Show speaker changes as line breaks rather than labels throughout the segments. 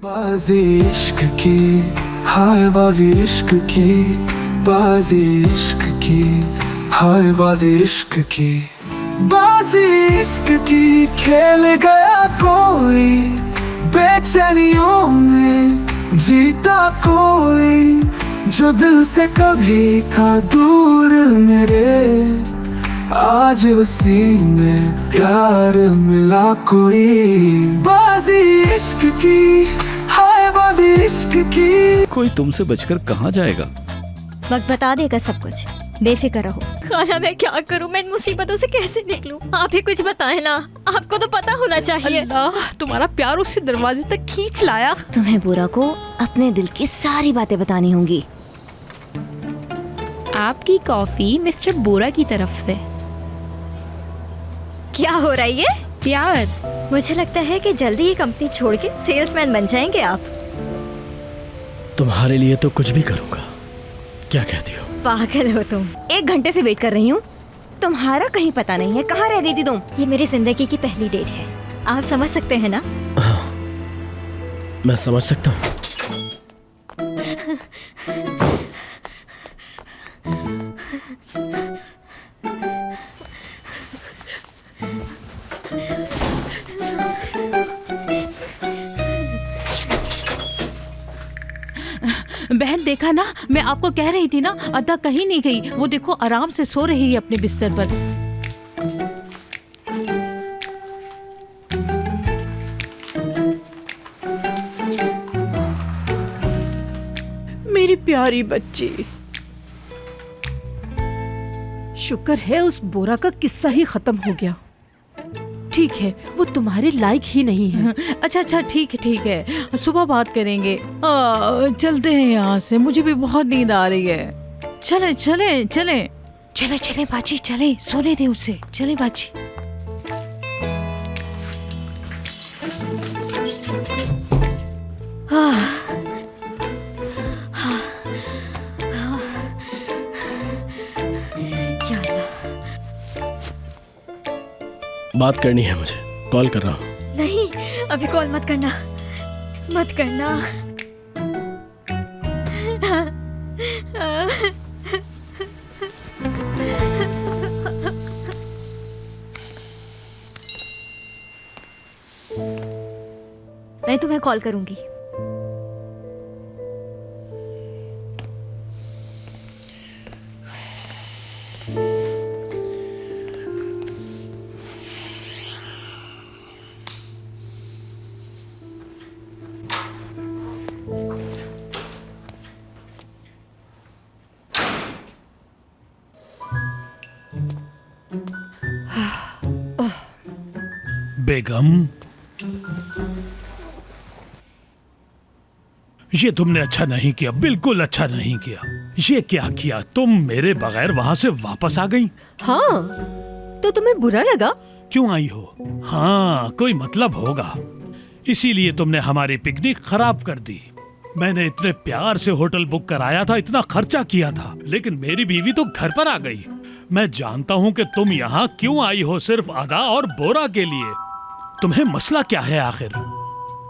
बाजी इश्क की, हाय बाजी इश्क की, बाजी इश्क की, हाय बाजी इश्क की, बाजी इश्क की खेल गया कोई, बेचैनियों में जीता कोई, जो दिल से कभी था दूर मेरे, आज उसी में प्यार मिला कोई, बाजी इश्क की, हाय बाजी इश्क की।
कोई तुमसे बचकर कहाँ जाएगा?
वक्त बता देगा सब कुछ, बेफिक्र रहो।
खाला मैं क्या करूं, मैं इन मुसीबतों से कैसे निकलूं? आप ही कुछ बताएं ना, आपको तो पता होना चाहिए।
अल्लाह, तुम्हारा प्यार उसे दरवाजे तक खींच लाया।
तुम्हें बुरा को अपने दिल की सारी बातें बतानी होंगी।
आपकी कॉफी मिस्टर बोरा की तरफ से।
क्या हो रहा है ये?
प्यार।
मुझे लगता है कि जल्दी ये कंपनी छोड़ के सेल्समैन बन जाएंगे आप।
तुम्हारे लिए तो कुछ भी करूँगा। क्या कहती हो?
पागल हो तुम।
1 घंटे से वेट कर रही हूँ, तुम्हारा कहीं पता नहीं है। कहाँ रह गई थी तुम?
ये मेरी जिंदगी की पहली डेट है, आप समझ सकते हैं ना?
हाँ, मैं समझ सकता हूँ।
बहन देखा ना, मैं आपको कह रही थी ना, अदा कहीं नहीं गई। वो देखो आराम से सो रही है अपने बिस्तर पर। मेरी प्यारी बच्ची। शुक्र है उस बोरा का किस्सा ही खत्म हो गया। ठीक है, वो तुम्हारे लायक ही नहीं है। अच्छा ठीक है, सुबह बात करेंगे। चलते हैं यहाँ से, मुझे भी बहुत नींद आ रही है। चले बाजी, चले, सोने दे उसे। चले बाजी।
बात करनी है मुझे, कॉल कर रहा हूँ।
नहीं, अभी कॉल मत करना, मत करना।
मैं तुम्हें कॉल करूंगी।
बेगम, ये तुमने अच्छा नहीं किया, बिल्कुल अच्छा नहीं किया। ये क्या किया? तुम मेरे बगैर वहां से वापस आ गई।
हाँ, तो तुम्हें बुरा लगा?
क्यों आई हो? हाँ, कोई मतलब होगा, इसीलिए तुमने हमारी पिकनिक खराब कर दी। मैंने इतने प्यार से होटल बुक कराया था, इतना खर्चा किया था, लेकिन मेरी बीवी तो घर पर आ गई। मैं जानता हूँ कि तुम यहाँ क्यों आई हो, सिर्फ अदा और बोरा के लिए। तुम्हें मसला क्या है आखिर?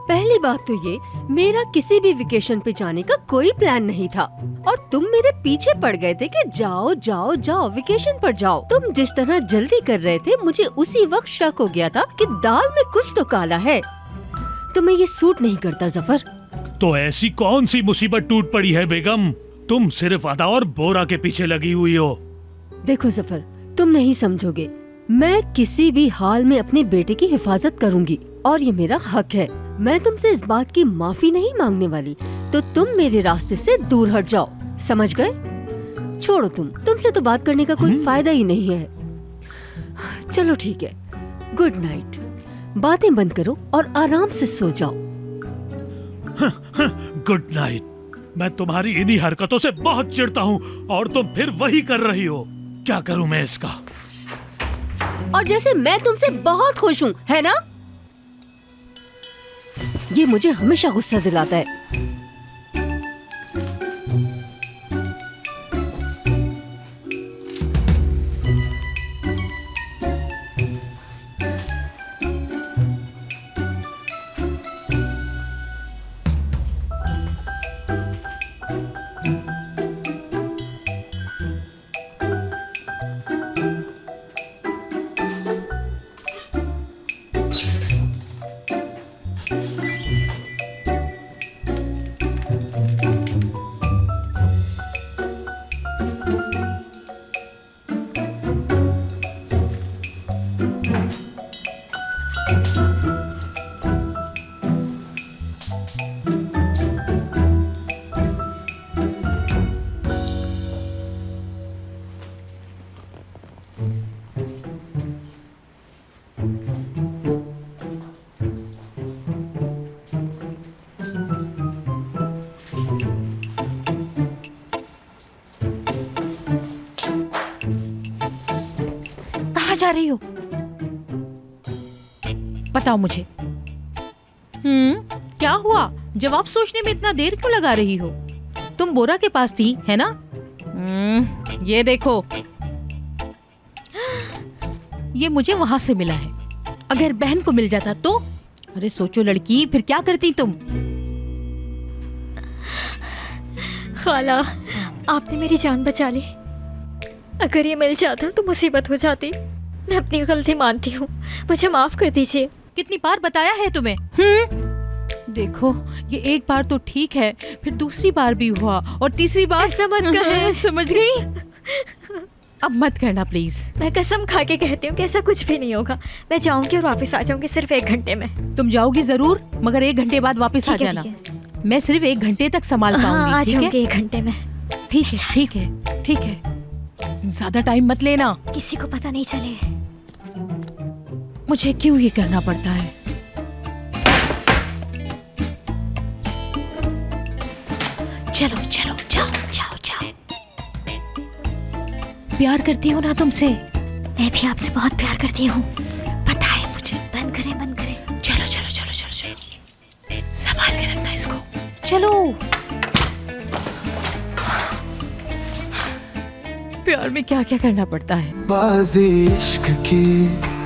पहली बात तो ये, मेरा किसी भी वेकेशन पे जाने का कोई प्लान नहीं था और तुम मेरे पीछे पड़ गए थे कि जाओ जाओ जाओ वेकेशन पर जाओ। तुम जिस तरह जल्दी कर रहे थे, मुझे उसी वक्त शक हो गया था कि दाल में कुछ तो काला है। तुम्हें ये सूट नहीं करता जफर।
तो ऐसी कौन सी मुसीबत टूट पड़ी है बेगम? तुम सिर्फ अदा और बोरा के पीछे लगी हुई हो।
देखो जफर, तुम नहीं समझोगे। मैं किसी भी हाल में अपने बेटे की हिफाजत करूंगी और ये मेरा हक है। मैं तुमसे इस बात की माफी नहीं मांगने वाली, तो तुम मेरे रास्ते से दूर हट जाओ, समझ गए? छोड़ो, तुमसे तो बात करने का कोई फायदा ही नहीं है। चलो ठीक है, गुड नाइट। बातें बंद करो और आराम से सो जाओ।
Good night. मैं तुम्हारी इन्हीं हरकतों से बहुत चिढ़ता हूँ और तुम फिर वही कर रही हो। क्या करूँ मैं इसका?
और जैसे मैं तुमसे बहुत खुश हूँ, है ना? ये मुझे हमेशा गुस्सा दिलाता है।
कहाँ जा रही हो? बताओ मुझे। क्या हुआ? जवाब सोचने में इतना देर क्यों लगा रही हो? तुम बोरा के पास थी, है ना? ये देखो, ये मुझे वहां से मिला है। अगर बहन को मिल जाता तो? अरे सोचो लड़की, फिर क्या करती तुम?
खाला, आपने मेरी जान बचा ली। अगर ये मिल जाता तो मुसीबत हो जाती। मैं अपनी गलती मानती हूँ, मुझे माफ कर दीजिए।
कितनी बार बताया है तुम्हें? देखो, ये एक बार तो ठीक है, फिर दूसरी बार भी हुआ और तीसरी बार।
ऐसा मत कहो।
समझ गई? अब मत करना प्लीज।
मैं कसम खा के कहती हूँ कि ऐसा कुछ भी नहीं होगा। मैं जाऊंगी और वापस आ जाऊंगी सिर्फ 1 घंटे में।
तुम जाओगी जरूर, मगर 1 घंटे बाद वापस आ
ठीक है,
जाना।
ठीक
मैं सिर्फ 1 घंटे तक संभाल
हाँ,
पाऊंगी।
आ
ठीक है?
जाऊंगी 1 घंटे में।
ठीक है, ठीक है, ठीक है। ज्यादा टाइम मत लेना।
किसी को पता नहीं चले।
मुझे क्यों ये करना पड़ता है? चलो चलो, जाओ जाओ जाओ। प्यार करती हो ना तुमसे?
मैं भी आपसे बहुत प्यार करती हूँ।
पता है मुझे।
बंद करें, बंद करें।
चलो चलो चलो चलो चलो, संभाल के रखना इसको। चलो। प्यार में क्या क्या करना पड़ता है।
बाजी इश्क की,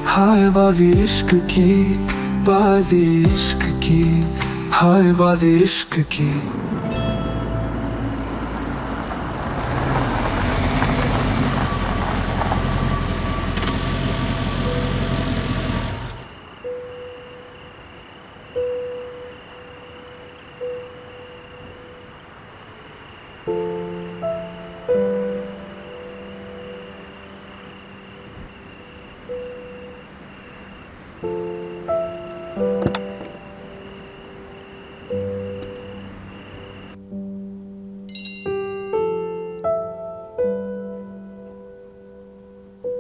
हाय बाजी इश्क की, बाजी इश्क की, हाय बाजी इश्क की।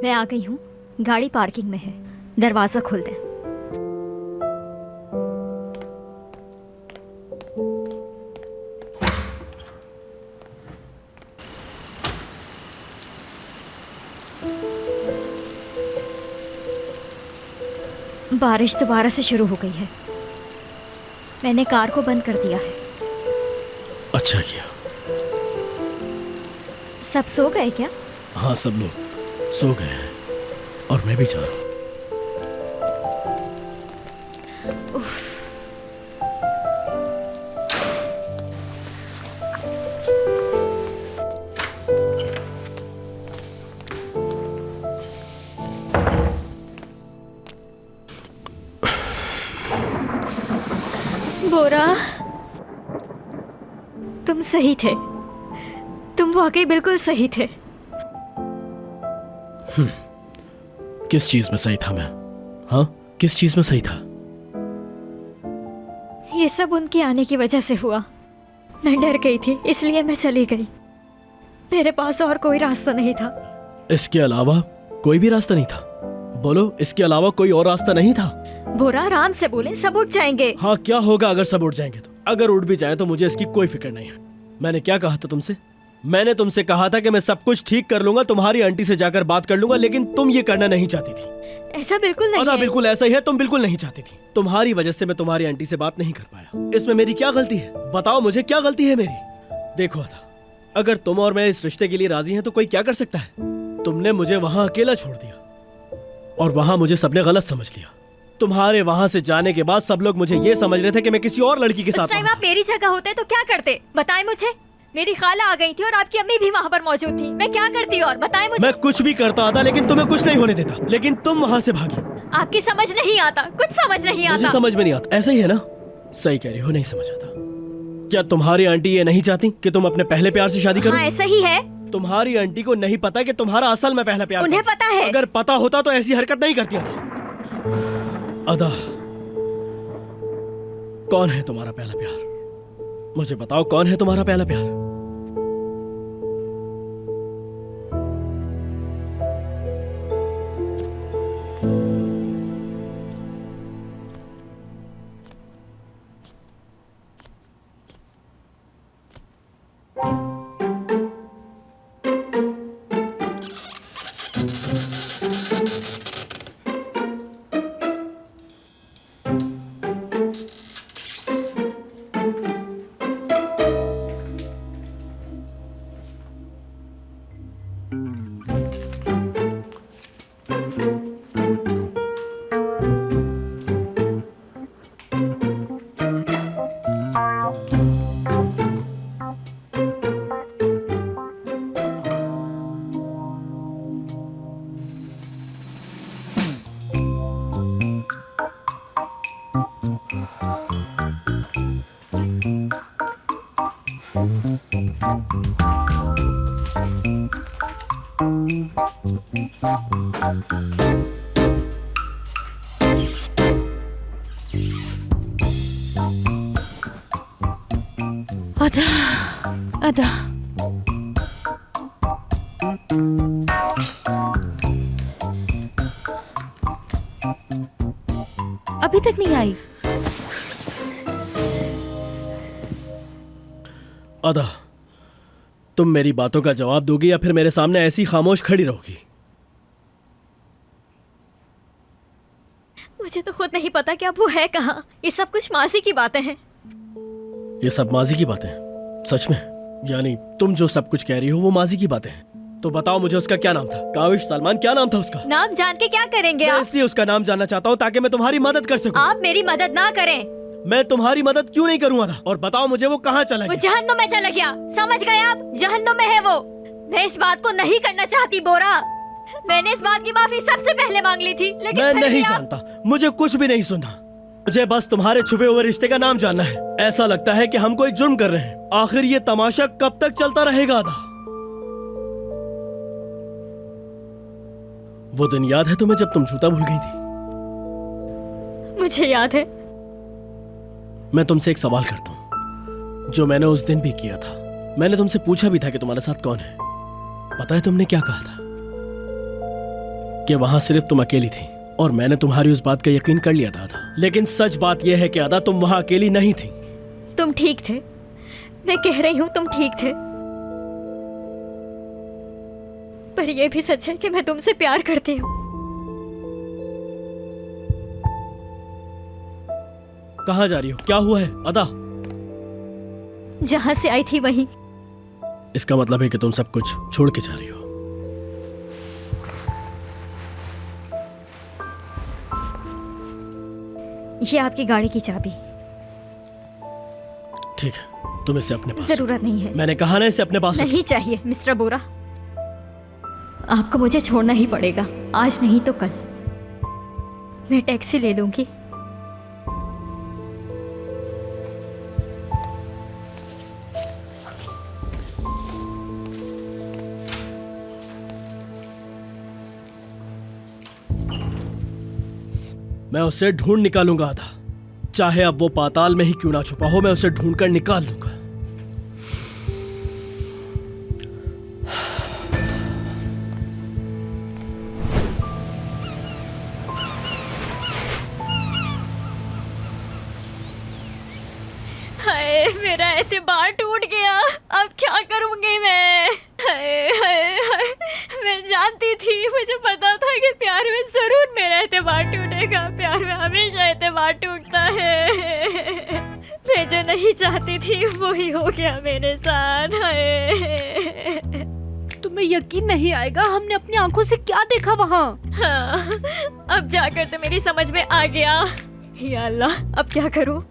मैं आ गई हूँ। गाड़ी पार्किंग में है। दरवाजा खोल दें। बारिश दोबारा से शुरू हो गई है। मैंने कार को बंद कर दिया है।
अच्छा किया।
सब सो गए क्या?
हाँ, सब लोग सो गए हैं और मैं भी जा रहा हूँ।
बोरा, तुम सही थे। तुम वाकई बिल्कुल सही थे।
किस चीज में सही था मैं? हाँ, किस चीज में सही था?
ये सब उनके आने की वजह से हुआ। मैं डर गई थी, इसलिए मैं चली गई। मेरे पास और कोई रास्ता नहीं था।
इसके अलावा कोई भी रास्ता नहीं था? बोलो, इसके अलावा कोई और रास्ता नहीं था?
बोरा, आराम से बोले, सब उठ जाएंगे।
हाँ, क्या होगा अगर सब उठ जाएंगे तो? अगर उठ भी जाए तो मुझे इसकी कोई फिक्र नहीं है। मैंने क्या कहा था तुमसे? मैंने तुमसे कहा था कि मैं सब कुछ ठीक कर लूंगा, तुम्हारी आंटी से जाकर बात कर लूंगा, लेकिन तुम ये करना नहीं चाहती थी।
ऐसा बिल्कुल नहीं है।
बिल्कुल ऐसा ही है, तुम बिल्कुल नहीं चाहती थी। तुम्हारी वजह से मैं तुम्हारी आंटी से बात नहीं कर पाया। इसमें मेरी क्या गलती है? बताओ मुझे, क्या गलती है मेरी? देखो अदा, अगर तुम और मैं इस रिश्ते के लिए राजी हैं तो कोई क्या कर सकता है? तुमने मुझे वहां अकेला छोड़ दिया और वहां मुझे सबने गलत समझ लिया। तुम्हारे वहां से जाने के बाद सब लोग मुझे ये समझ रहे थे कि मैं किसी और लड़की के साथ।
उस टाइम आप मेरी जगह होते तो क्या करते? बताएं मुझे। मेरी खाला आ गई थी और आपकी अम्मी भी वहाँ पर मौजूद थी। मैं क्या करती और बताएं मुझे।
मैं कुछ भी करता था, लेकिन तुम्हें कुछ नहीं होने देता। लेकिन तुम वहां से भागी।
आपकी समझ नहीं आता, कुछ समझ नहीं
मुझे
आता।
समझ में नहीं आता। ऐसा ही है ना? सही कह रही हो, नहीं समझ आता। क्या तुम्हारी आंटी ये नहीं चाहती कि तुम अपने पहले प्यार से शादी करो?
हाँ, ऐसा ही है।
तुम्हारी आंटी को नहीं पता कि तुम्हारा असल में पहला प्यार
उन्हें
था।
पता है।
अगर पता होता तो ऐसी हरकत नहीं करती था। अदा, कौन है तुम्हारा पहला प्यार? मुझे बताओ, कौन है तुम्हारा पहला प्यार?
अदा अदा अभी तक नहीं आई।
अदा, तुम मेरी बातों का जवाब दोगी या फिर मेरे सामने ऐसी खामोश खड़ी रहोगी?
मुझे तो खुद नहीं पता कि अब वो है कहाँ। ये सब कुछ मासी की बातें हैं।
ये सब माजी की बातें हैं? सच में? यानी तुम जो सब कुछ कह रही हो वो माजी की बातें हैं? तो बताओ मुझे, उसका क्या नाम था? काविश सलमान, क्या नाम था उसका?
नाम जान के क्या करेंगे
मैं
आप?
इसलिए उसका नाम जानना चाहता हूँ ताकि मैं तुम्हारी मदद कर सकूं।
आप मेरी मदद ना करें।
मैं तुम्हारी मदद क्यों नहीं करूंगा? और बताओ मुझे वो कहाँ चला
वो
गया?
जहन्नुम में चला गया। समझ गए आप? जहन्नुम में है वो। मैं इस बात को नहीं करना चाहती बोरा। मैंने इस बात की माफी सबसे पहले मांग ली थी, लेकिन
मैं
फिर
नहीं
भी आप...
जानता, मुझे कुछ भी नहीं सुनना। मुझे बस तुम्हारे छुपे हुए रिश्ते का नाम जानना है। ऐसा लगता है कि हम कोई जुर्म कर रहे हैं। आखिर ये तमाशा कब तक चलता रहेगा? अदा, वो दिन याद है तुम्हें जब तुम जूता भूल गई थी?
मुझे याद है।
मैं तुमसे एक सवाल करता हूँ जो मैंने उस दिन भी किया था। मैंने तुमसे पूछा भी था कि तुम्हारे साथ कौन है। पता है तुमने क्या कहा था? कि वहां सिर्फ तुम अकेली थी और मैंने तुम्हारी उस बात का यकीन कर लिया था। लेकिन सच बात यह है कि अदा, तुम वहां अकेली नहीं थी।
तुम ठीक थे। मैं कह रही हूँ तुम ठीक थे। पर यह भी सच है कि मैं तुमसे प्यार करती हूँ।
कहाँ जा रही हो? क्या हुआ है अदा?
जहां से आई थी वहीं।
इसका मतलब है कि तुम सब कुछ छोड़ के जा रही हो।
ये आपकी गाड़ी की चाबी।
ठीक है, तुम इसे अपने पास।
जरूरत नहीं है।
मैंने कहा ना, इसे अपने पास रखो।
नहीं चाहिए मिस्टर बोरा। आपको मुझे छोड़ना ही पड़ेगा, आज नहीं तो कल। मैं टैक्सी ले लूंगी।
मैं उसे ढूंढ निकालूंगा अदा, चाहे अब वो पाताल में ही क्यों ना छुपा हो। मैं उसे ढूंढ कर निकाल लूंगा।
हाय, मेरा एतबार टूट गया। अब क्या करूंगी मैं? हाय हाय हाय, मैं जानती थी, मुझे पता था कि प्यार में जरूर मेरा एतबार टूटेगा। प्यार में हमेशा एतबार टूटता है। मैं जो नहीं चाहती थी वो ही हो गया मेरे साथ। हाय,
तुम्हें यकीन नहीं आएगा, हमने अपनी आंखों से क्या देखा वहाँ।
हाँ, अब जाकर तो मेरी समझ में आ गया। या अल्लाह, अब क्या करूं?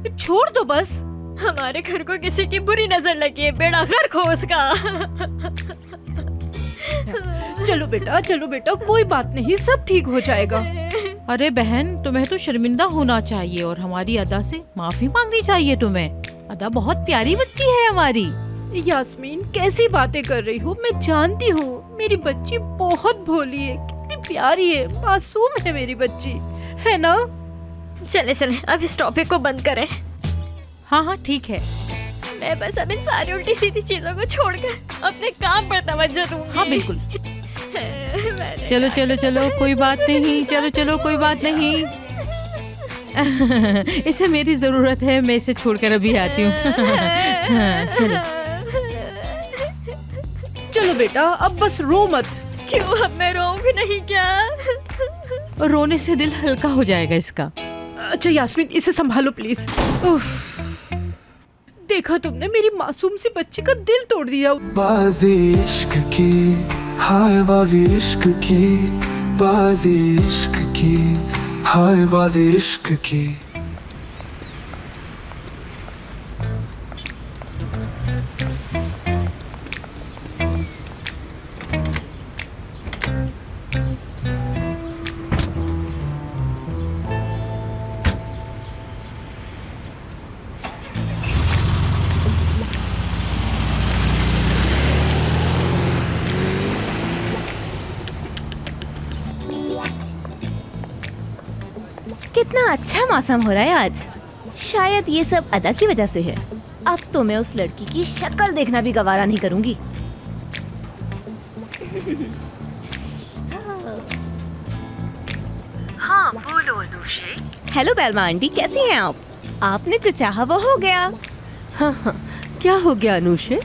छोड़ दो बस।
हमारे घर को किसी की बुरी नजर लगी है, बेड़ा गर्क हो उसका।
चलो बेटा, कोई बात नहीं, सब ठीक हो जाएगा। अरे बहन, तुम्हें तो शर्मिंदा होना चाहिए और हमारी अदा से माफी मांगनी चाहिए तुम्हें। अदा बहुत प्यारी बच्ची है हमारी। यास्मीन, कैसी बातें कर रही हो? मैं जानती हूँ मेरी बच्ची बहुत भोली है, कितनी प्यारी है, मासूम है मेरी बच्ची, है ना?
चले चले, अब इस टॉपिक को बंद करें।
हाँ हाँ ठीक है।
मैं बस अब इन सारी उल्टी सीधी चीजों को छोड़कर अपने काम पर तवज्जो दूंगी।
हाँ बिल्कुल।
मैंने
चलो चलो चलो, कोई बात नहीं, चलो चलो कोई बात नहीं। इसे मेरी जरूरत है, मैं इसे छोड़कर अभी आती हूँ। चलो चलो बेटा, अब बस रो मत।
क्यों, अब मैं रो भी नहीं क्या?
रोने से दिल हल्का हो जाएगा इसका। अच्छा यास्मीन, इसे संभालो प्लीज। उफ, देखा तुमने, मेरी मासूम सी बच्ची का दिल तोड़ दिया।
बाजी इश्क की, हाय बाजी इश्क की, बाजी इश्क की, हाय बाजी इश्क की।
कितना अच्छा मौसम हो रहा है आज। शायद ये सब अदा की वजह से है। अब तो मैं उस लड़की की शक्ल देखना भी गवारा नहीं करूंगी।
हाँ बोलो अनुषे।
हेलो बेलमा आंटी, कैसी हैं आप? आपने जो चाहा वो हो गया।
हाँ हाँ, क्या हो गया अनुषे?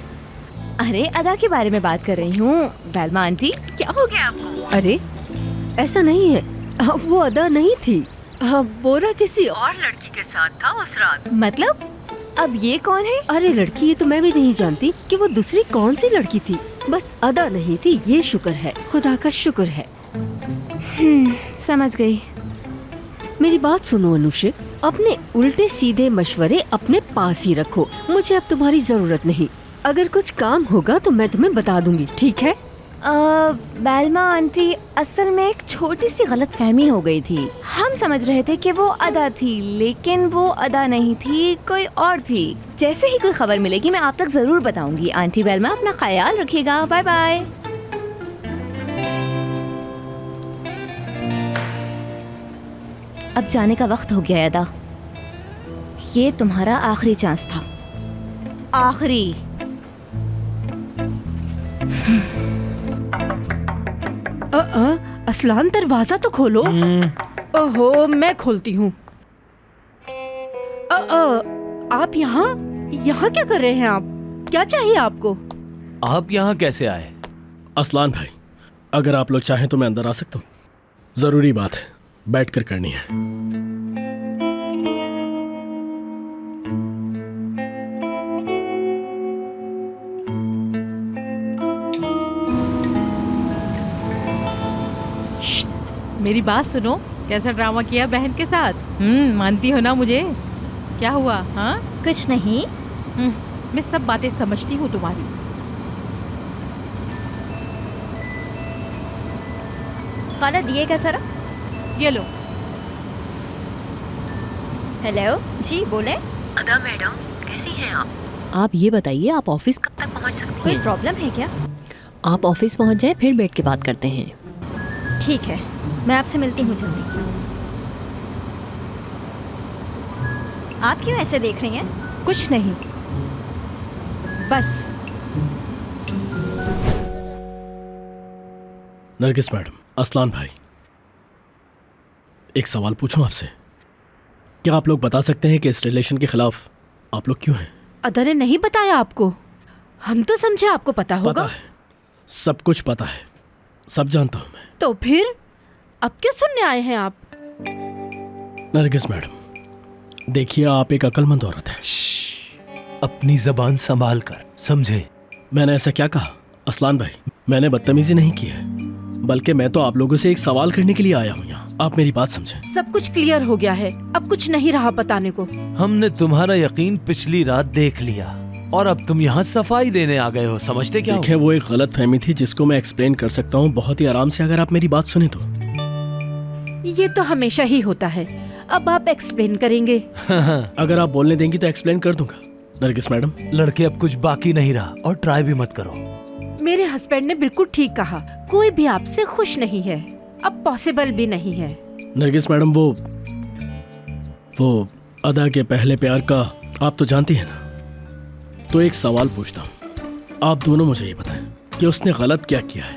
अरे अदा के बारे में बात कर रही हूँ। बेलमा आंटी, क्या हो गया आपको?
अरे ऐसा नहीं है, वो अदा नहीं थी। बोरा किसी और लड़की के साथ था उस रात।
मतलब अब ये कौन है?
अरे लड़की, ये तो मैं भी नहीं जानती कि वो दूसरी कौन सी लड़की थी। बस अदा नहीं थी, ये शुक्र है, खुदा का शुक्र है।
समझ गई।
मेरी बात सुनो अनुषे, अपने उल्टे सीधे मशवरे अपने पास ही रखो। मुझे अब तुम्हारी जरूरत नहीं। अगर कुछ काम होगा तो मैं तुम्हें बता दूंगी, ठीक है?
बेलमा आंटी, असल में एक छोटी सी गलत फहमी हो गई थी। हम समझ रहे थे कि वो अदा थी, लेकिन वो अदा नहीं थी, कोई और थी। जैसे ही कोई खबर मिलेगी मैं आप तक जरूर बताऊंगी। आंटी बेलमा, अपना ख्याल रखिएगा। Bye bye. अब जाने का वक्त हो गया है अदा। ये तुम्हारा आखिरी चांस था, आखिरी।
असलान, दरवाजा तो खोलो। ओहो, मैं खोलती हूँ। आप यहाँ यहाँ क्या कर रहे हैं? आप क्या चाहिए आपको?
आप यहाँ कैसे आए?
असलान भाई, अगर आप लोग चाहें तो मैं अंदर आ सकता हूँ। जरूरी बात है, बैठकर करनी है।
मेरी बात सुनो, कैसा ड्रामा किया बहन के साथ? मानती हो ना मुझे? क्या हुआ? हाँ,
कुछ नहीं।
मैं सब बातें समझती हूँ तुम्हारी।
खाला दिएगा जरा।
ये लो।
हेलो जी, बोले।
अदा मैडम, कैसी हैं आप?
आप ये बताइए, आप ऑफिस कब
तक पहुंच सकती
कोई
हैं?
प्रॉब्लम है क्या?
आप ऑफिस पहुंच जाए, फिर बैठ के बात करते हैं।
ठीक है, मैं आपसे मिलती हूँ जल्दी। आप क्यों ऐसे देख रही हैं?
कुछ नहीं, बस।
नरगिस मैडम, असलान भाई, एक सवाल पूछूं आपसे? क्या आप लोग बता सकते हैं कि इस रिलेशन के खिलाफ आप लोग क्यों हैं?
अदा ने नहीं बताया आपको? हम तो समझे आपको पता होगा।
पता है, सब कुछ पता है, सब जानता हूं मैं।
तो फिर अब क्या सुनने आए हैं आप?
नरगिस मैडम, देखिए, आप एक अक्लमंद औरत हैं।
अपनी जबान संभाल कर, समझे?
मैंने ऐसा क्या कहा? असलान भाई, मैंने बदतमीजी नहीं की है, बल्कि मैं तो आप लोगों से एक सवाल करने के लिए आया हूँ यहाँ। आप मेरी बात समझें।
सब कुछ क्लियर हो गया है, अब कुछ नहीं रहा बताने को।
हमने तुम्हारा यकीन पिछली रात देख लिया और अब तुम यहाँ सफाई देने आ गए हो। समझते क्या हो?
देखें, वो एक गलत फहमी थी जिसको मैं एक्सप्लेन कर सकता हूँ बहुत ही आराम से, अगर आप मेरी बात सुने तो।
ये तो हमेशा ही होता है। अब आप एक्सप्लेन करेंगे?
अगर आप बोलने देंगी तो एक्सप्लेन कर दूंगा। नरगिस मैडम,
लड़के, अब कुछ बाकी नहीं रहा और ट्राई भी मत करो।
मेरे हस्बैंड ने बिल्कुल ठीक कहा, कोई भी आपसे खुश नहीं है, अब पॉसिबल भी नहीं है।
नरगिस मैडम, वो अदा के पहले प्यार का आप तो जानती हैं ना। तो एक सवाल पूछता हूँ, आप दोनों मुझे ये बताएं कि उसने गलत क्या किया है।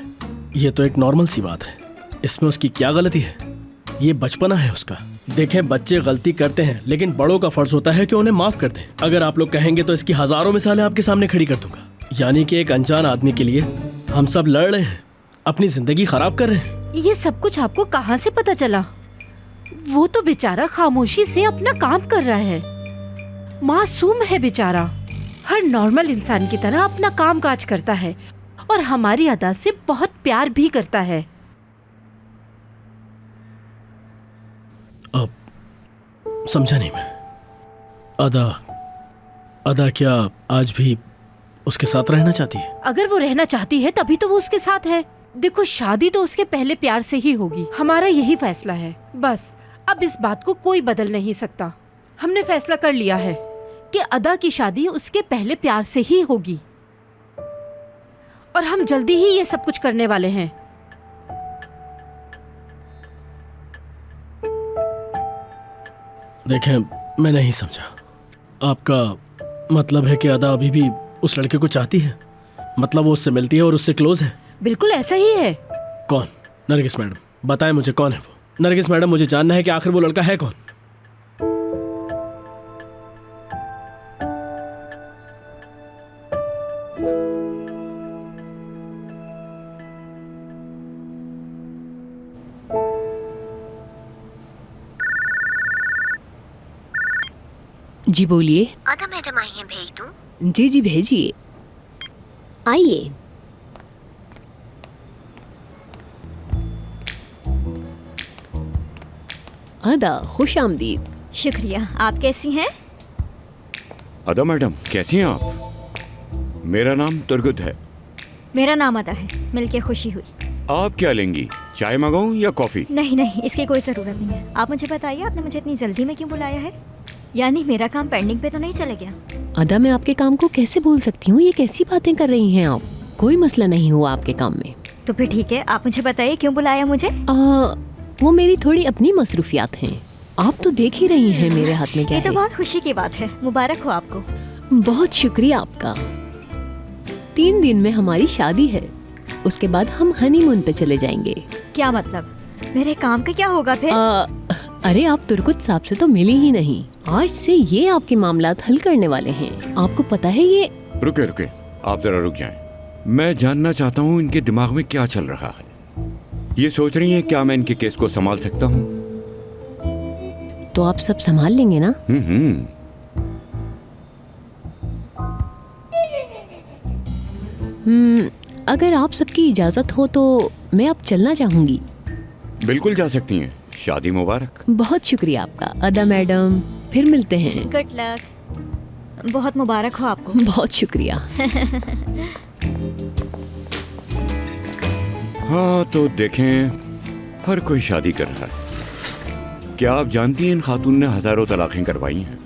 ये तो एक नॉर्मल सी बात है, इसमें उसकी क्या गलती है? ये बचपना है उसका। देखें, बच्चे गलती करते हैं, लेकिन बड़ों का फर्ज होता है कि उन्हें माफ कर दें। अगर आप लोग कहेंगे तो इसकी हजारों मिसालें आपके सामने खड़ी कर दूंगा। यानी कि एक अनजान आदमी के लिए हम सब लड़ रहे हैं, अपनी जिंदगी खराब कर रहे हैं।
ये सब कुछ आपको कहाँ से पता चला? वो तो बेचारा खामोशी से अपना काम कर रहा है, मासूम है बेचारा। हर नॉर्मल इंसान की तरह अपना काम काज करता है और हमारी अदा से बहुत प्यार भी करता है।
अब समझा नहीं मैं। अदा क्या आज भी उसके साथ रहना चाहती है?
अगर वो रहना चाहती है तभी तो वो उसके साथ है। देखो, शादी तो उसके पहले प्यार से ही होगी, हमारा यही फैसला है बस। अब इस बात को कोई बदल नहीं सकता। हमने फैसला कर लिया है कि अदा की शादी उसके पहले प्यार से ही होगी और हम जल्दी ही ये सब कुछ करने वाले हैं।
देखें, मैं नहीं समझा। आपका मतलब है कि अदा अभी भी उस लड़के को चाहती है, मतलब वो उससे मिलती है और उससे क्लोज है।
बिल्कुल ऐसा ही है।
कौन? नरगिस मैडम बताएं मुझे कौन है वो। नरगिस मैडम मुझे जानना है कि आखिर वो लड़का है कौन।
जी बोलिए।
आधा मैडम आई हैं, भेज दूं?
जी जी भेजिए। आइए। अदा खुश आमदीद।
शुक्रिया। आप कैसी हैं?
अदा मैडम कैसी हैं आप? मेरा नाम तुर्गुद है।
मेरा नाम अदा है। मिलके खुशी हुई।
आप क्या लेंगी, चाय मंगाऊं या कॉफी?
नहीं नहीं, इसकी कोई ज़रूरत नहीं है। आप मुझे बताइए, आपने मुझे इतनी जल्दी में क्यों बुलाया है? यानी मेरा काम पेंडिंग पे तो नहीं चले गया?
अदा मैं आपके काम को कैसे भूल सकती हूँ? ये कैसी बातें कर रही हैं आप? कोई मसला नहीं हुआ आपके काम में।
तो फिर ठीक है, आप मुझे बताइए क्यों बुलाया मुझे?
वो मेरी थोड़ी अपनी मसरूफियात हैं। आप तो देख ही रही हैं मेरे हाथ में क्या
ये तो
है।
बहुत खुशी की बात है। मुबारक हो आपको।
बहुत शुक्रिया आपका। 3 दिन में हमारी शादी है, उसके बाद हम हनीमून पे चले जाएंगे।
क्या मतलब? मेरे काम का क्या होगा फिर?
अरे आप तुर्कुत साहब से तो मिली ही नहीं। आज से ये आपके मामलात हल करने वाले हैं। आपको पता है ये।
रुके रुके, आप जरा रुक जाएं। मैं जानना चाहता हूँ इनके दिमाग में क्या चल रहा है। ये सोच रही हैं क्या मैं इनके केस को संभाल सकता हूँ?
तो आप सब संभाल लेंगे ना? अगर आप सबकी इजाजत हो तो मैं अब चलना चाहूंगी।
बिल्कुल जा सकती हैं। शादी मुबारक।
बहुत शुक्रिया आपका अदा मैडम, फिर मिलते हैं।
Good luck. बहुत मुबारक हो आपको।
बहुत शुक्रिया।
हाँ तो देखें, हर कोई शादी कर रहा है। क्या आप जानती हैं इन खातून ने हजारों तलाक़ें करवाई हैं,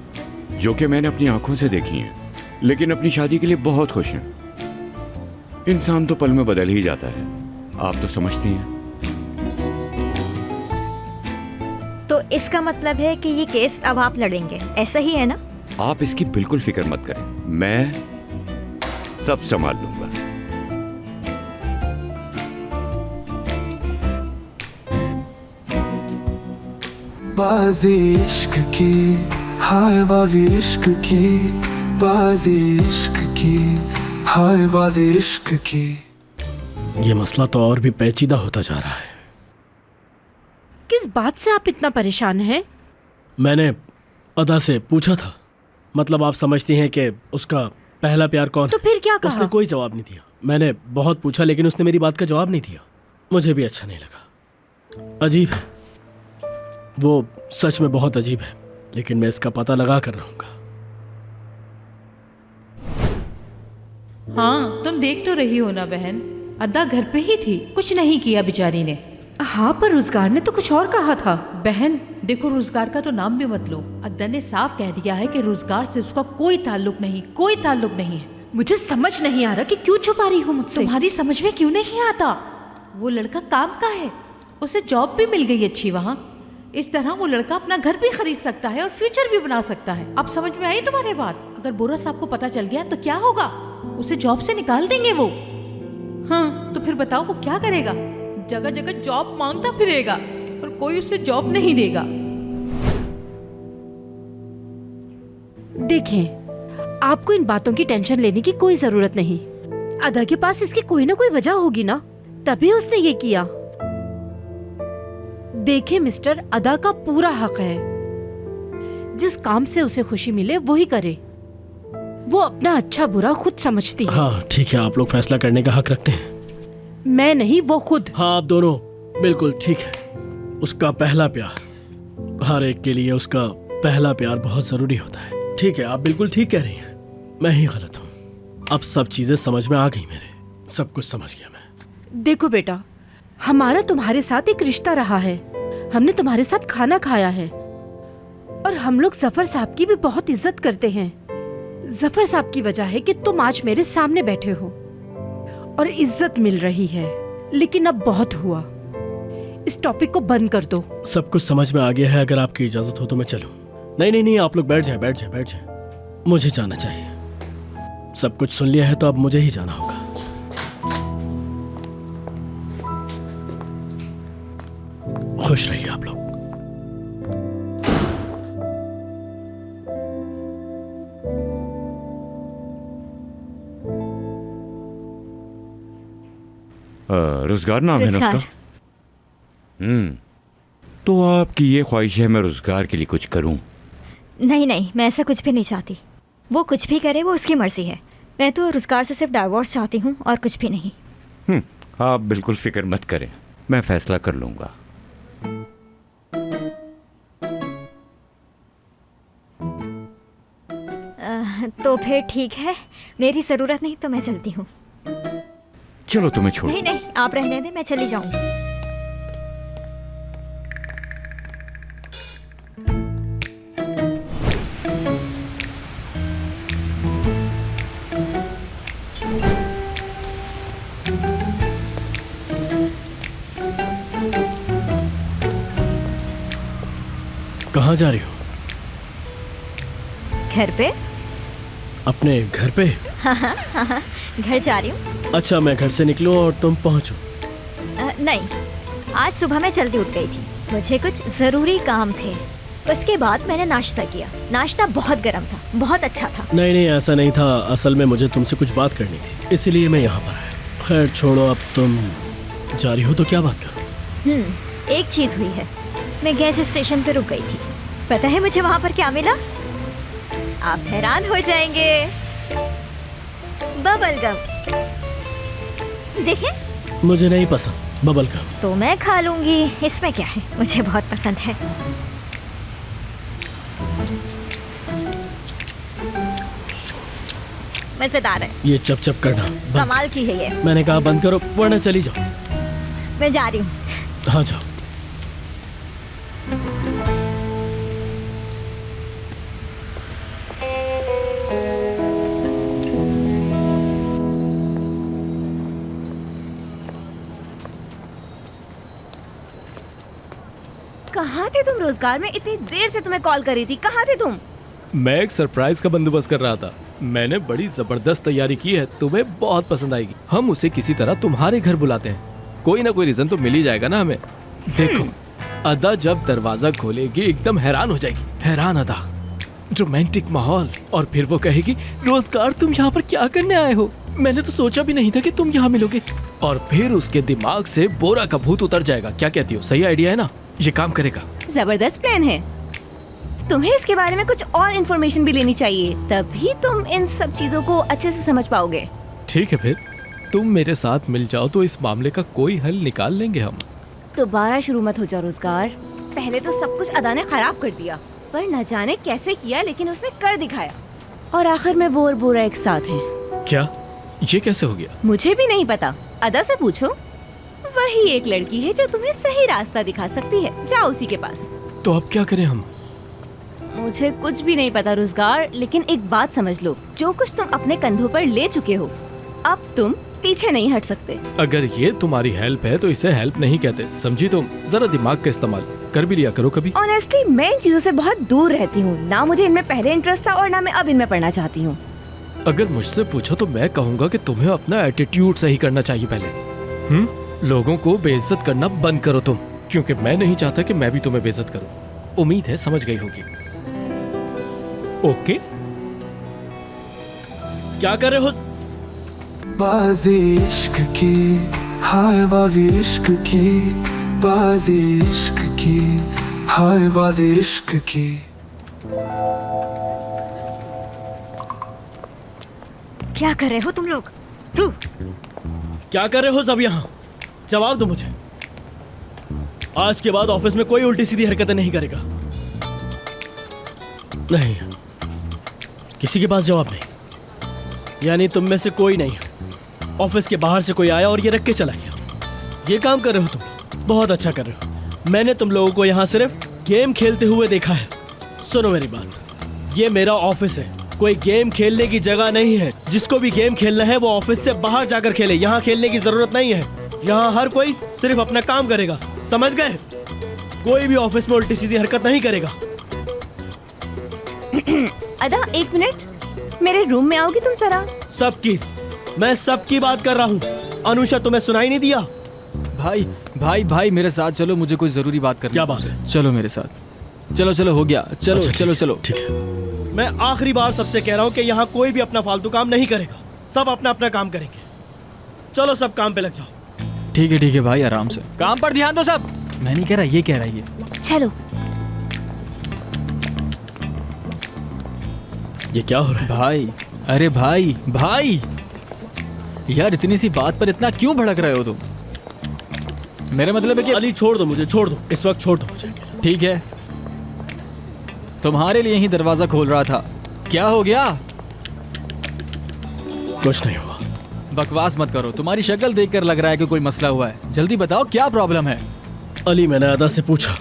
जो कि मैंने अपनी आंखों से देखी हैं, लेकिन अपनी शादी के लिए बहुत खुश हैं। इंसान तो पल में बदल ही जाता है, आप तो समझती हैं।
तो इसका मतलब है कि ये केस अब आप लड़ेंगे, ऐसा ही है ना?
आप इसकी बिल्कुल फिक्र मत करें, मैं सब संभाल लूंगा।
बाजी इश्क की, हाय बाजी इश्क की, बाजी इश्क की, हाय बाजी इश्क की।
ये मसला तो और भी पेचीदा होता जा रहा है।
किस बात से आप इतना परेशान हैं?
मैंने अदा से पूछा था, मतलब आप समझती हैं कि उसका पहला प्यार कौन
तो
है?
फिर क्या कहा?
उसने कोई जवाब नहीं दिया। मैंने बहुत पूछा लेकिन उसने मेरी बात का जवाब नहीं दिया। मुझे भी अच्छा नहीं लगा। अजीब है, वो सच में बहुत अजीब है, लेकिन मैं इसका पता लगा कर रहूंगा।
हाँ तुम देख तो रही हो ना बहन, अद्दा घर पे ही थी, कुछ नहीं किया बेचारी ने। हाँ पर रोजगार ने तो कुछ और कहा था। बहन देखो, रोजगार का तो नाम भी मत लो। अद्दा ने साफ कह दिया है कि रोजगार से उसका कोई ताल्लुक नहीं, कोई ताल्लुक नहीं है। मुझे समझ नहीं आ रहा कि क्यों छुपा रही हो मुझसे। तुम्हारी समझ में क्यों नहीं आता? वो लड़का काम का है, उसे जॉब भी मिल गई अच्छी वहाँ। इस तरह वो लड़का अपना घर भी खरीद सकता है और फ्यूचर भी बना सकता है। अब समझ में आई तुम्हारी बात? अगर बोरा साहब को पता चल गया तो क्या होगा? उसे जॉब से निकाल देंगे वो। हाँ तो फिर बताओ वो क्या करेगा? जगह जगह जॉब मांगता फिरेगा और कोई उसे जॉब नहीं देगा। देखें, आपको इन बातों की टेंशन लेने की कोई जरूरत नहीं। अदा के पास इसकी कोई ना कोई वजह होगी ना, तभी उसने ये किया। देखें मिस्टर, अदा का पूरा हक है, जिस काम से उसे खुशी मिले वो ही करे। वो अपना अच्छा बुरा खुद समझती है।
हाँ ठीक है, आप लोग फैसला करने का हक रखते हैं।
मैं नहीं, वो खुद।
हाँ आप दोनों बिल्कुल ठीक है। उसका पहला प्यार, हर एक के लिए उसका पहला प्यार बहुत जरूरी होता है। ठीक है, आप बिल्कुल ठीक कह रही हैं, मैं ही गलत हूँ। अब सब चीजें समझ में आ गई, मेरे सब कुछ समझ गया मैं।
देखो बेटा, हमारा तुम्हारे साथ एक रिश्ता रहा है, हमने तुम्हारे साथ खाना खाया है और हम लोग जफर साहब की भी बहुत इज्जत करते हैं। जफर साहब की वजह है कि तुम आज मेरे सामने बैठे हो और इज्जत मिल रही है। लेकिन अब बहुत हुआ, इस टॉपिक को बंद कर दो।
सब कुछ समझ में आ गया है, अगर आपकी इजाजत हो तो मैं चलूं। नहीं नहीं नहीं, आप लोग बैठ जाएं, बैठ जाएं, बैठ जाएं। मुझे जाना चाहिए। सब कुछ सुन लिया है तो अब मुझे ही जाना होगा। खुश रहिए आप लोग।
रोजगार नाम है ना उसका? तो आपकी ये ख्वाहिश है मैं रोजगार के लिए कुछ करूं?
नहीं नहीं, मैं ऐसा कुछ भी नहीं चाहती। वो कुछ भी करे वो उसकी मर्जी है। मैं तो रोजगार से सिर्फ डाइवोर्स चाहती हूँ और कुछ भी नहीं।
आप बिल्कुल फिक्र मत करें, मैं फैसला कर लूंगा।
तो फिर ठीक है, मेरी ज़रूरत नहीं तो मैं चलती हूँ।
चलो तुम्हें छोड़।
नहीं नहीं, आप रहने दें, मैं चली जाऊंगी।
कहाँ जा रही हो?
घर पे।
अपने घर पे?
हाँ, घर जा रही हूँ।
अच्छा, मैं घर से निकलूं और तुम पहुँचो?
नहीं, आज सुबह मैं जल्दी उठ गई थी, मुझे कुछ ज़रूरी काम थे। उसके बाद मैंने नाश्ता किया। नाश्ता बहुत गर्म था, बहुत अच्छा था।
नहीं नहीं, ऐसा नहीं था। असल में मुझे तुमसे कुछ बात करनी थी, इसीलिए मैं यहाँ पर आया। खैर छोड़ो, अब तुम जा रही हो तो क्या बात करो।
एक चीज़ हुई है। मैं गैस स्टेशन पे रुक गई थी। पता है मुझे वहाँ पर क्या मिला? आप हैरान हो जाएंगे। Bubble gum. देखें।
मुझे नहीं पसंद बबल गम।
तो मैं खा लूंगी, इसमें क्या है, मुझे बहुत पसंद है। मजेदार है।
ये चप चप करना
कमाल की है ये।
मैंने कहा बंद करो वरना चली जाओ।
मैं जा रही हूँ।
हाँ जाओ।
कहाँ थे तुम रोजगार में? इतनी देर से तुम्हें कॉल कर रही थी, कहाँ थे तुम?
मैं एक सरप्राइज का बंदोबस्त कर रहा था। मैंने बड़ी जबरदस्त तैयारी की है, तुम्हें बहुत पसंद आएगी। हम उसे किसी तरह तुम्हारे घर बुलाते हैं। कोई ना कोई रीजन तो मिल ही जाएगा ना हमें। देखो, अदा जब दरवाजा खोलेगी एकदम हैरान हो जाएगी। हैरान अदा, रोमांटिक माहौल। और फिर वो कहेगी, रोजगार तुम यहाँ पर क्या करने आए हो? मैंने तो सोचा भी नहीं था कि तुम यहाँ मिलोगे। और फिर उसके दिमाग से बोरा का भूत उतर जाएगा। क्या कहती हो? सही आइडिया है ना? ये काम करेगा।
जबरदस्त प्लान है। तुम्हें इसके बारे में कुछ और इन्फॉर्मेशन भी लेनी चाहिए, तभी तुम इन सब चीजों को अच्छे से समझ पाओगे।
ठीक है, फिर तुम मेरे साथ मिल जाओ तो इस मामले का कोई हल निकाल लेंगे हम।
दोबारा शुरू मत हो जाओ रोजगार। पहले तो सब कुछ अदा ने खराब कर दिया, पर न जाने कैसे किया, लेकिन उसने कर दिखाया। और आखिर में वो और बोरा एक साथ हैं।
क्या? ये कैसे हो गया?
मुझे भी नहीं पता, अदा से पूछो। वही एक लड़की है जो तुम्हें सही रास्ता दिखा सकती है, जाओ उसी के पास।
तो अब क्या करें हम?
मुझे कुछ भी नहीं पता रोजगार, लेकिन एक बात समझ लो, जो कुछ तुम अपने कंधों पर ले चुके हो, अब तुम पीछे नहीं हट सकते।
अगर ये तुम्हारी हेल्प है तो इसे हेल्प नहीं कहते, समझी तुम? जरा दिमाग का इस्तेमाल कर भी लिया करो कभी।
ऑनेस्टली मैं इन चीजों से बहुत दूर रहती हूँ। ना मुझे इनमें पहले इंटरेस्ट था और ना मैं अब इनमें पढ़ना चाहती हूँ।
अगर मुझसे पूछो तो मैं कहूँगा कि तुम्हें अपना एटीट्यूड सही करना चाहिए पहले। लोगों को बेइज्जत करना बंद करो तुम, क्योंकि मैं नहीं चाहता कि मैं भी तुम्हें बेइज्जत करूं। उम्मीद है समझ गई होगी। ओके?
क्या कर रहे हो?
बाजी इश्क की, हाय बाजी इश्क की, बाजी इश्क की, हाय बाजी इश्क की।
क्या कर रहे हो तुम लोग? तू
क्या कर रहे हो सब यहाँ? जवाब दो मुझे। आज के बाद ऑफिस में कोई उल्टी सीधी हरकतें नहीं करेगा। नहीं, किसी के पास जवाब नहीं। यानी तुम में से कोई नहीं है। ऑफिस के बाहर से कोई आया और ये रख के चला गया। ये काम कर रहे हो तुम, बहुत अच्छा कर रहे हो। मैंने तुम लोगों को यहाँ सिर्फ गेम खेलते हुए देखा है। सुनो मेरी बात, ये मेरा ऑफिस है, कोई गेम खेलने की जगह नहीं है। जिसको भी गेम खेलना है वो ऑफिस से बाहर जाकर खेले, यहाँ खेलने की जरूरत नहीं है। यहाँ हर कोई सिर्फ अपना काम करेगा, समझ गए? कोई भी ऑफिस में उल्टी सीधी हरकत नहीं करेगा।
अदा एक मिनट, मेरे रूम में आओगी तुम जरा?
सबकी, मैं सबकी बात कर रहा हूँ। अनुषा तुम्हें सुनाई नहीं दिया?
भाई भाई भाई मेरे साथ चलो, मुझे कोई जरूरी बात करनी।
क्या बात है?
चलो मेरे साथ, चलो चलो हो गया, चलो
अच्छा,
चलो चलो।
ठीक है, मैं आखिरी बार सबसे कह रहा हूँ कि यहाँ कोई भी अपना फालतू काम नहीं करेगा, सब अपना अपना काम करेंगे। चलो सब काम पे लग जाओ।
ठीक है भाई, आराम से काम पर ध्यान दो सब। मैं नहीं कह रहा, ये कह रहा है ये।
चलो।
ये क्या हो रहा है
भाई? अरे भाई भाई यार, इतनी सी बात पर इतना क्यों भड़क रहे हो तुम? मेरा मतलब है कि
अली छोड़ दो मुझे, छोड़ दो, इस वक्त छोड़ दो मुझे।
ठीक है, तुम्हारे लिए ही दरवाजा खोल रहा था। क्या हो गया?
कुछ नहीं हुआ।
बकवास मत करो, तुम्हारी शक्ल देखकर लग रहा है कि कोई मसला हुआ है। जल्दी बताओ क्या प्रॉब्लम है?
अली, मैंने अदा से पूछा,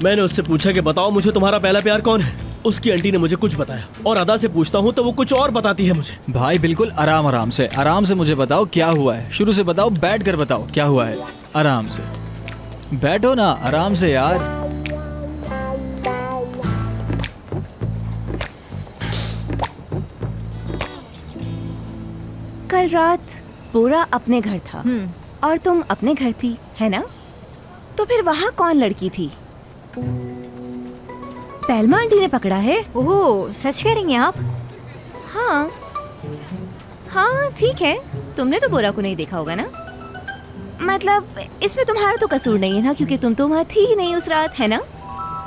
मैंने उससे पूछा कि बताओ मुझे तुम्हारा पहला प्यार कौन है। उसकी आंटी ने मुझे कुछ बताया और अदा से पूछता हूँ तो वो कुछ और बताती है मुझे।
भाई बिल्कुल आराम से मुझे बताओ क्या हुआ है। शुरू से बताओ, बैठ कर बताओ क्या हुआ है। आराम से बैठो ना, आराम से यार।
कल रात पूरा अपने घर था और तुम अपने घर थी, है ना? तो फिर वहाँ कौन लड़की थी? पैलमा आंटी ने पकड़ा है।
ओह, सच कह रही हैं आप?
हाँ हाँ ठीक है, तुमने तो बोरा को नहीं देखा होगा ना? मतलब इसमें तुम्हारा तो कसूर नहीं है ना, क्योंकि तुम तो वहाँ थी ही नहीं उस रात, है ना?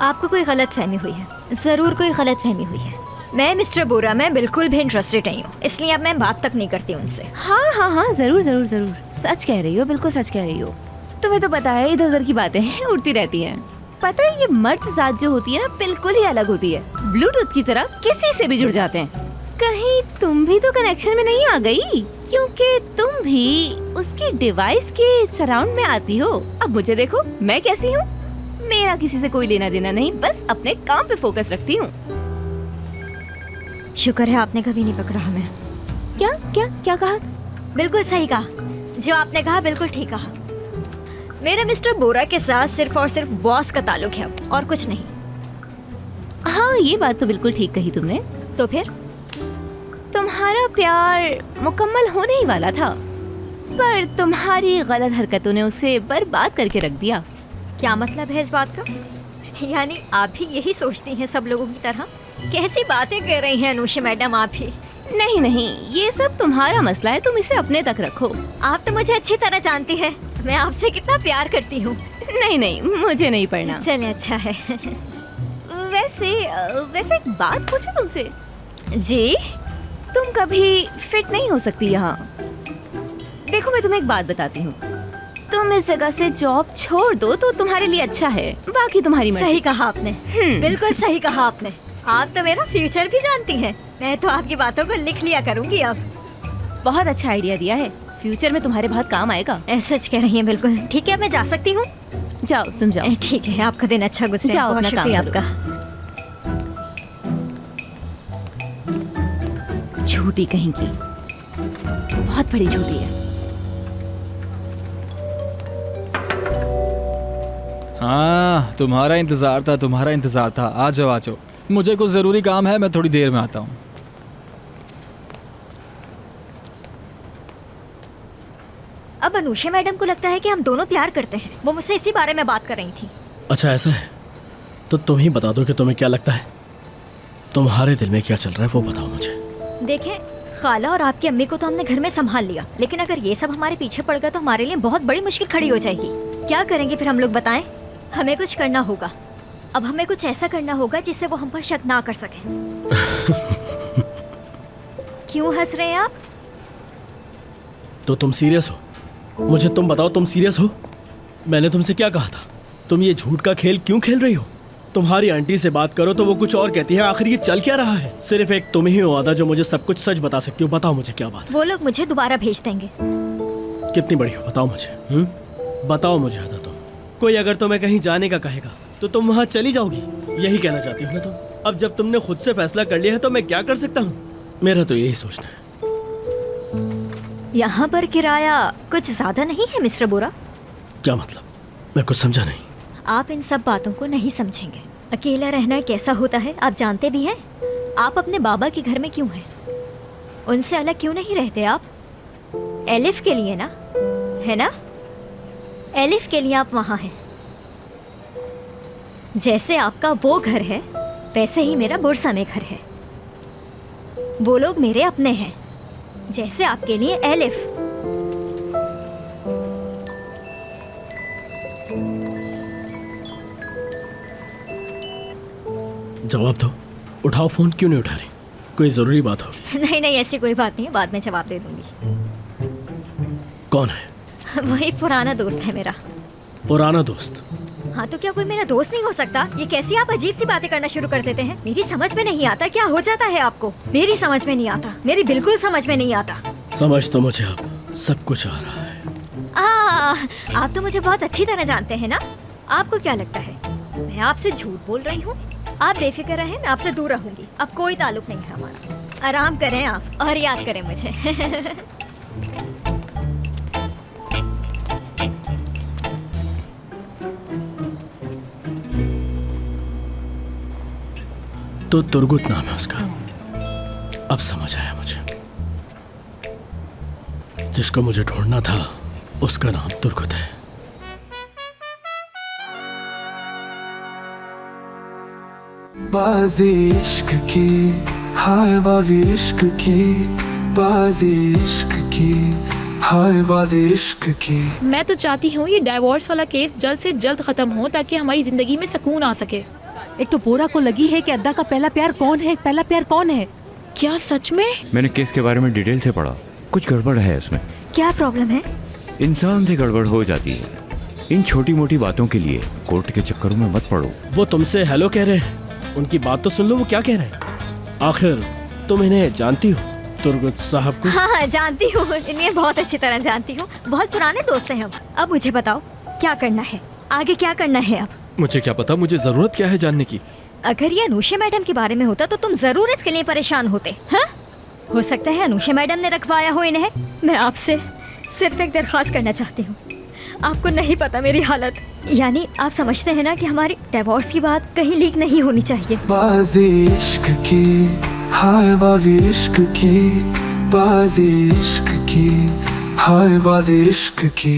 आपको कोई गलत फहमी हुई है, जरूर कोई गलत फहमी हुई है। मैं मिस्टर बोरा में बिल्कुल भी इंटरेस्टेड नहीं हूँ, इसलिए अब मैं बात तक नहीं करती उनसे।
हाँ हाँ हाँ, जरूर जरूर जरूर, सच कह रही हो, बिल्कुल सच कह रही हो। तुम्हें तो पता है इधर उधर की बातें उड़ती रहती हैं। पता है ये मर्द जात जो होती है ना, बिल्कुल ही अलग होती है, ब्लूटूथ की तरह किसी से भी जुड़ जाते हैं। कहीं तुम भी तो कनेक्शन में नहीं आ गई, क्योंकि तुम भी उसकी डिवाइस के सराउंड में आती हो। अब मुझे देखो, मैं कैसी हूँ, मेरा किसी से कोई लेना देना नहीं, बस अपने काम पे फोकस रखती हूँ।
शुक्र है आपने कभी नहीं पकड़ा हमें।
क्या क्या क्या कहा?
बिल्कुल सही कहा, जो आपने कहा बिल्कुल ठीक कहा। मेरे मिस्टर बोरा के साथ सिर्फ और सिर्फ बॉस का ताल्लुक है और कुछ नहीं।
हाँ ये बात तो बिल्कुल ठीक कही तुमने।
तो फिर
तुम्हारा प्यार मुकम्मल होने ही वाला था, पर तुम्हारी गलत हरकतों ने उसे बर्बाद करके रख दिया।
क्या मतलब है इस बात का? यानी आप भी यही सोचती हैं सब लोगों की तरह? कैसी बातें कर रही हैं अनुषा मैडम आप ही?
नहीं नहीं, ये सब तुम्हारा मसला है, तुम इसे अपने तक रखो।
आप तो मुझे अच्छी तरह जानती हैं, मैं आपसे कितना प्यार करती हूँ।
नहीं नहीं, मुझे नहीं पढ़ना।
चलिए अच्छा है।
वैसे एक बात पूछूं तुमसे?
जी?
तुम कभी फिट नहीं हो सकती यहाँ। देखो मैं तुम्हें एक बात बताती हूँ, तुम इस जगह से जॉब छोड़ दो तो तुम्हारे लिए अच्छा है, बाकी तुम्हारी मर्जी।
सही कहा आपने, बिल्कुल सही कहा आपने। आप तो मेरा फ्यूचर भी जानती हैं, मैं तो आपकी बातों को लिख लिया करूँगी अब।
बहुत अच्छा आइडिया दिया है, फ्यूचर में तुम्हारे बहुत काम आएगा।
सच कह रही हैं बिल्कुल। ठीक है, मैं जा सकती हूँ?
जाओ, तुम जाओ।
ठीक है, आपका दिन अच्छा गुजरे।
जाओ,
बहुत
अपना
शुक्रिया
काम
आपका।
झूठी कहीं की, बहुत बड़ी झूठी है।
हाँ, तुम्हारा इंतजार था। आ जाओ, मुझे कुछ जरूरी काम है, मैं थोड़ी देर में आता हूँ।
अब अनुषा मैडम को लगता है कि हम दोनों प्यार करते हैं, वो मुझसे इसी बारे में बात कर रही थी।
अच्छा ऐसा है, तो तुम ही बता दो कि तुम्हें क्या लगता है, तुम्हारे दिल में क्या चल रहा है वो बताओ मुझे।
देखें, खाला और आपकी अम्मी को तो हमने घर में संभाल लिया, लेकिन अगर ये सब हमारे पीछे पड़ गया तो हमारे लिए बहुत बड़ी मुश्किल खड़ी हो जाएगी। क्या करेंगे फिर हम लोग, बताएं? हमें कुछ करना होगा। अब हमें कुछ ऐसा करना होगा जिससे वो हम पर शक ना कर सके। क्यों हंस रहे हैं आप?
तो तुम सीरियस हो? मुझे तुम बताओ, तुम सीरियस हो? मैंने तुमसे क्या कहा था? तुम ये झूठ का खेल क्यों खेल रही हो? तुम्हारी आंटी से बात करो तो वो कुछ और कहती है, आखिर ये चल क्या रहा है? सिर्फ एक तुम ही हो आदा जो मुझे सब कुछ सच बता सकती हो। बताओ मुझे क्या बात है?
वो लोग मुझे दोबारा भेज देंगे।
कितनी बड़ी हो बताओ मुझे। बताओ मुझे आदा, तुम कोई अगर तुम्हें कहीं जाने का कहेगा तो तुम वहाँ चली जाओगी, यही कहना चाहती हो ना तुम? अब जब तुमने खुद से फैसला कर लिया है तो मैं क्या कर सकता हूँ? मेरा तो यही सोचना है।
यहाँ पर किराया कुछ ज्यादा नहीं है मिस्टर बोरा?
क्या मतलब? मैं कुछ समझा नहीं।
आप इन सब बातों को नहीं समझेंगे। अकेला रहना कैसा होता है आप जानते भी हैं। आप अपने बाबा के घर में क्यों हैं? उनसे अलग क्यों नहीं रहते आप? एलिफ के लिए ना, है ना? एलिफ के लिए आप वहाँ हैं। जैसे आपका वो घर है वैसे ही मेरा बुरसा में घर है। वो लोग मेरे अपने हैं, जैसे आपके लिए एलिफ।
जवाब दो। उठाओ फोन, क्यों नहीं उठा रही? कोई जरूरी बात होगी?
नहीं नहीं, ऐसी कोई बात नहीं है, बाद में जवाब दे दूंगी।
कौन है?
वही पुराना दोस्त है मेरा।
पुराना दोस्त?
हाँ तो क्या कोई मेरा दोस्त नहीं हो सकता? ये कैसी आप अजीब सी बातें करना शुरू कर देते हैं। मेरी समझ में नहीं आता क्या हो जाता है आपको। मेरी समझ में नहीं आता, मेरी बिल्कुल समझ में नहीं आता।
समझ तो मुझे अब सब कुछ आ रहा है।
आप तो मुझे बहुत अच्छी तरह जानते हैं ना। आपको क्या लगता है मैं आपसे झूठ बोल रही हूँ? आप बेफिक्र रहें, मैं आपसे दूर रहूंगी। अब कोई ताल्लुक नहीं है हमारा। आराम करें आप और याद करें मुझे।
तो तुर्गुत नाम है उसका। अब समझ आया मुझे। जिसको मुझे ढूंढना था उसका नाम तुर्गुत है।
बाजी इश्क की, हाय बाजी इश्क की, बाजी इश्क की, हाय बाजी इश्क की।
मैं तो चाहती हूँ ये डाइवोर्स वाला केस जल्द से जल्द खत्म हो ताकि हमारी जिंदगी में सुकून आ सके।
एक तो बोरा को लगी है कि अद्दा का पहला प्यार कौन है। पहला प्यार कौन है?
क्या सच में?
मैंने केस के बारे में डिटेल से पढ़ा, कुछ गड़बड़ है इसमें।
क्या प्रॉब्लम है?
इंसान से गड़बड़ हो जाती है। इन छोटी मोटी बातों के लिए कोर्ट के चक्करों में मत पड़ो।
वो तुमसे हेलो कह रहे हैं, उनकी बात तो सुन लो, वो क्या कह रहे हैं। आखिर तुम इन्हें जानती हो, तुर्गुत साहब को?
हाँ जानती हूँ, इन्हें बहुत अच्छी तरह जानती हूँ। बहुत पुराने दोस्त हैं हम। अब मुझे बताओ क्या करना है, आगे क्या करना है अब?
मुझे क्या पता, मुझे जरूरत क्या है जानने की।
अगर ये अनुषा मैडम के बारे में होता तो तुम जरूर इसके लिए परेशान होते। हाँ? हो सकता है अनुषा मैडम ने रखवाया हो इन्हें। मैं आपसे सिर्फ एक दरख्वास्त करना चाहती हूँ। आपको नहीं पता मेरी हालत, यानी आप समझते हैं ना कि हमारी डिवोर्स की बात कहीं लीक नहीं होनी चाहिए।
बाजी इश्क की, हाय बाजी इश्क की, बाजी इश्क की, हाय बाजी इश्क की।